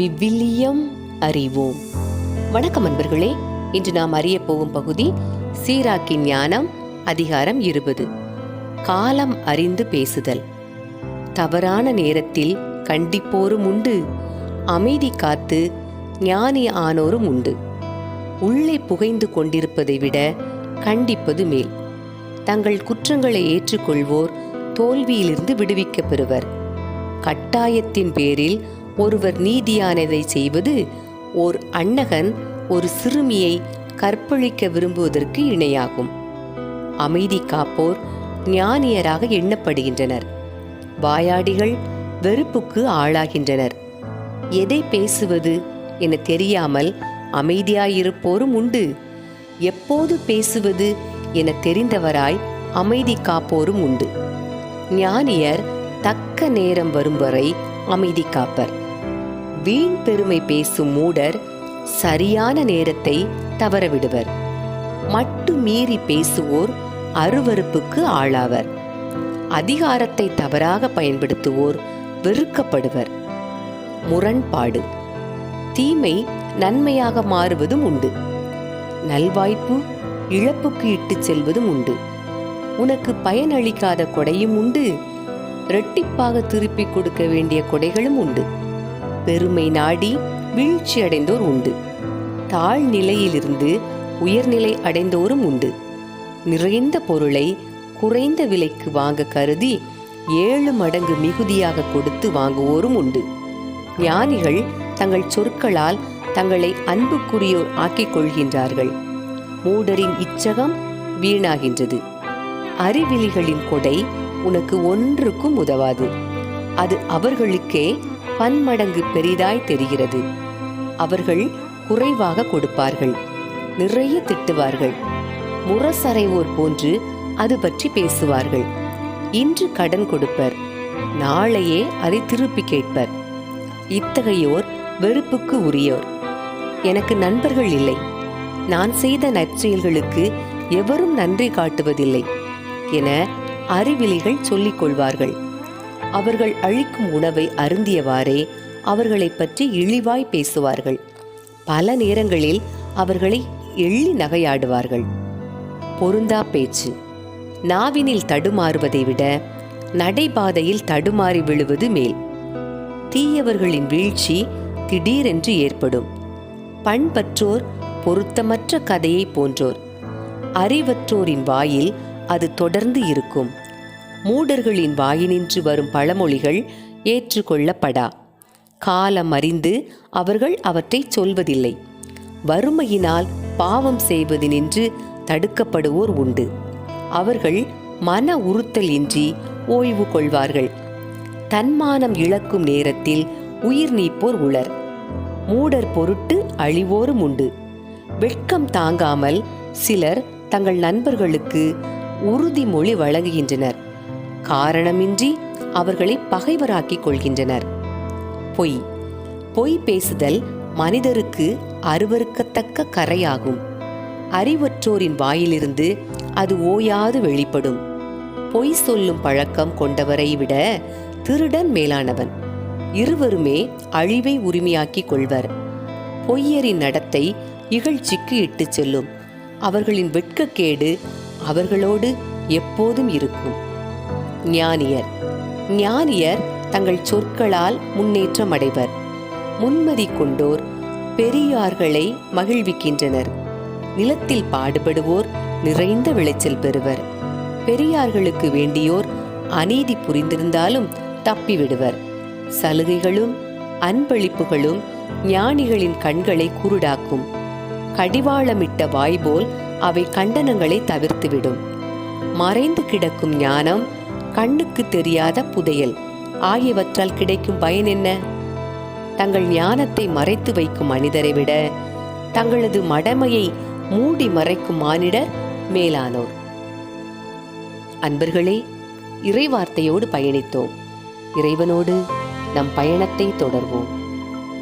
விவிலியம் அறிவோம். வணக்கம் அன்பர்களே. இன்று நாம் அறிய போகும் பகுதி சீராக்கின் ஞானம், அதிகாரம் 20. காலம் அறிந்து பேசுதல். தவறான நேரத்தில் கண்டிப்போரும் உண்டு, அமைதி காத்து ஞானி ஆனோரும் உண்டு. உள்ளே புகைந்து கொண்டிருப்பதை விட கண்டிப்பது மேல். தங்கள் குற்றங்களை ஏற்றுக்கொள்வோர் தோல்வியிலிருந்து விடுவிக்கப் பெறுவர். கட்டாயத்தின் பேரில் ஒருவர் நீதியானதை செய்வது ஓர் அன்னகன் ஒரு சிறுமியை கற்பழிக்க விரும்புவதற்கு இணையாகும். அமைதி காப்போர் ஞானியராக எண்ணப்படுகின்றனர். வாயாடிகள் வெறுப்புக்கு ஆளாகின்றனர். எதை பேசுவது என தெரியாமல் அமைதியாயிருப்போரும் உண்டு. எப்போது பேசுவது என தெரிந்தவராய் அமைதி காப்போரும் உண்டு. ஞானியர் தக்க நேரம் வரும் வரை அமைதி காப்பர். வீண் பெருமை பேசும் மூடர் சரியான நேரத்தை தவறவிடுவர். மட்டு மீறி பேசுவோர் அருவருப்புக்கு ஆளாவர். அதிகாரத்தை தவறாக பயன்படுத்துவோர் வெறுக்கப்படுவர். முரண்பாடு. தீமை நன்மையாக மாறுவதும் உண்டு. நல்வாய்ப்பு இழப்புக்கு இட்டுச் செல்வதும் உண்டு. உனக்கு பயனளிக்காத கொடையும் உண்டு, இரட்டிப்பாக திருப்பிக் கொடுக்க வேண்டிய கொடைகளும் உண்டு. பெருமை நாடி வீழ்ச்சி அடைந்தோர் உண்டு. தாழ்நிலையிலிருந்து உயர்நிலை அடைந்தோரும் உண்டு. நிறைந்த பொருளை குறைந்த விலைக்கு வாங்க கருதி 7 மடங்கு மிகுதியாக கொடுத்து வாங்குவோரும் உண்டு. ஞானிகள் தங்கள் சொற்களால் தங்களை அன்புக்குரியோர் ஆக்கிக் கொள்கின்றார்கள். மூடரின் இச்சகம் வீணாகின்றது. அறிவிலிகளின் கொடை உனக்கு ஒன்றுக்கும் உதவாது. அது அவர்களுக்கே பன்மடங்கு பெரிதாய் தெரிகிறது. அவர்கள் குறைவாக கொடுப்பார்கள், நிறைய திட்டுவார்கள். முரசறைவோர் போன்று அது பற்றி பேசுவார்கள். இன்று கடன் கொடுப்பர், நாளையே அதை திருப்பி கேட்பர். இத்தகையோர் வெறுப்புக்கு உரியோர். எனக்கு நண்பர்கள் இல்லை, நான் செய்த நற்செயல்களுக்கு எவரும் நன்றி காட்டுவதில்லை என அறிவிலிகள் சொல்லிக் கொள்வார்கள். அவர்கள் அளிக்கும் உணவை அருந்தியவாறே அவர்களை பற்றி இழிவாய் பேசுவார்கள். பல நேரங்களில் அவர்களை எள்ளி நகையாடுவார்கள். பொருந்தா பேச்சு. நாவினில் தடுமாறுவதை விட நடைபாதையில் தடுமாறி விழுவது மேல். தீயவர்களின் வீழ்ச்சி திடீரென்று ஏற்படும். பண்பற்றோர் பொருத்தமற்ற கதையை போன்றோர். அறிவற்றோரின் வாயில் அது தொடர்ந்து இருக்கும். மூடர்களின் வாயினின்று வரும் பழமொழிகள் ஏற்றுக்கொள்ளப்படா. காலம் அறிந்து அவர்கள் அவற்றை சொல்வதில்லை. வறுமையினால் பாவம் செய்வதினின்று தடுக்கப்படுவோர் உண்டு. அவர்கள் மன உறுத்தல் இன்றி ஓய்வு கொள்வார்கள். தன்மானம் இழக்கும் நேரத்தில் உயிர் நீப்போர் உளர். மூடர் பொருட்டு அழிவோரும் உண்டு. வெட்கம் தாங்காமல் சிலர் தங்கள் நண்பர்களுக்கு உறுதிமொழி வழங்குகின்றனர். காரணமின்றி அவர்களை பகைவராக்கிக் கொள்கின்றனர். பொய். பொய் பேசுதல் மனிதருக்கு அருவருக்கத்தக்க கரையாகும். அறிவற்றோரின் வாயிலிருந்து அது ஓயாது வெளிப்படும். பொய் சொல்லும் பழக்கம் கொண்டவரை விட திருடன் மேலானவன். இருவருமே அழிவை உரிமையாக்கிக் கொள்வர். பொய்யரின் நடத்தை இகழ்ச்சிக்கு இட்டுச் செல்லும். அவர்களின் வெட்கக்கேடு அவர்களோடு எப்போதும் இருக்கும். ஞானியர். ஞானியர் தங்கள் சொற்களால் முன்னேற்றம் அடைவர். முன்மதி கொண்டோர் பெரியார்களை மகிழ்விக்கின்றனர். நிலத்தில் பாடுபடுவோர் நிறைந்த விளைச்சல் பெறுவர். பெரியார்களுக்கு வேண்டியோர் அநீதி புரிந்திருந்தாலும் தப்பிவிடுவர். சலுகைகளும் அன்பளிப்புகளும் ஞானிகளின் கண்களை குருடாக்கும். கடிவாளமிட்ட வாய்போல் அவை கண்டனங்களை தவிர்த்துவிடும். மறைந்து கிடக்கும் ஞானம், கண்ணுக்கு தெரியாத புதையல் ஆகியவற்றால் கிடைக்கும் பயன் என்ன? தங்கள் ஞானத்தை மறைத்து வைக்கும் மனிதரை விட தங்களது மடமையை மூடி மறைக்கும் மானிடர் மேலானோர். அன்பர்களே, இறைவார்த்தையோடு பயணித்தோம். இறைவனோடு நம் பயணத்தை தொடர்வோம்.